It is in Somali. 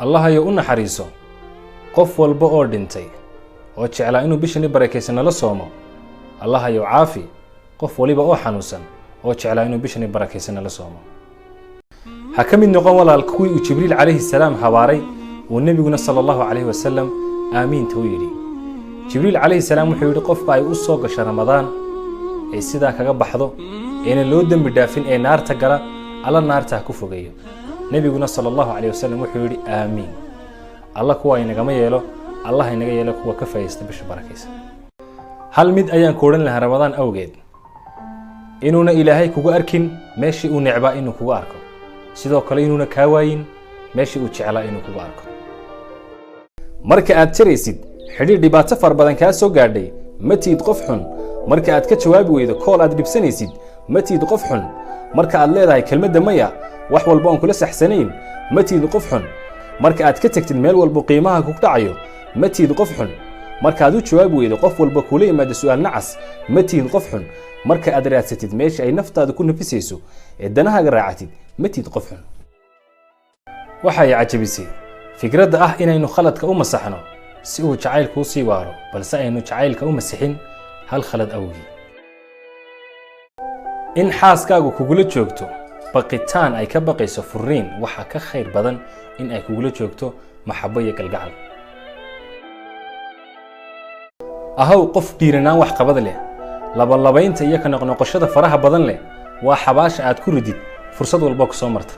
الله يؤون حريصه قف والبؤر دنتي وجعل إنه بشني بركيسنا لصومه الله يعافي قف ولي بؤ حنوسا وجعل إنه بشني بركيسنا لصومه حكم النقوم ولا الكوي وجبريل عليه السلام حواري والنبي صلى الله عليه وسلم آمين تويري جبريل عليه السلام وحيد قف باي أصوغ شهر رمضان أي سيدا كغا بخدو إن لو دم بدافين أي نار تغلا على النار تكفوغيو نبينا صلى الله عليه وسلم وحيد آمين الله كوا ينغما ييلو الله ينغا ييلو كوا كفايست بش بركيس هل ميد ايان كورن لها رمضان اوغيد انونا الهي كوغا اركين ماشي او نعبا انو كوغا اركو sidoo kale inuuna ka waayin meeshii uu jeclaa inuu kugu arko marka aad tiraysid xidhiir dhibaato far badan ka soo gaadhay ma tiid qof xun marka aad ka jawaabi weydo kool aad dhibsanaysid ma tiid qof xun marka aad leedahay kelmadda maya wax walba aan kula saxsanayn ma tiid qof xun marka aad ka tagtid meel walba qiimaha ku dhacayo ma tiid qof xun marka aad u jawaabi weydo qof walba kula yimaado su'aal nacas ma tiid qof xun marka aad raadsatid meesha ay naftaadu ku nafisayso ee danahaaga raacatid ma tiid qof xun waxa ay cajabisay fikradda ah inaynu khaladka u masaxno si uu jacaylku u sii waaro balse aynu jacaylka u masixin hal khalad awgi in xaaskaagu kugula joogto baqitaan ay ka baqayso furiin waxa ka khayr badan in ay kugula joogto maxabo iyo galgacal ahaw qof dhiiranaan wax qabad leh labaynta iyo ka noqnoqoshada faraha badan leh waa xabaasha aad ku ridid fursad walba ku soo marta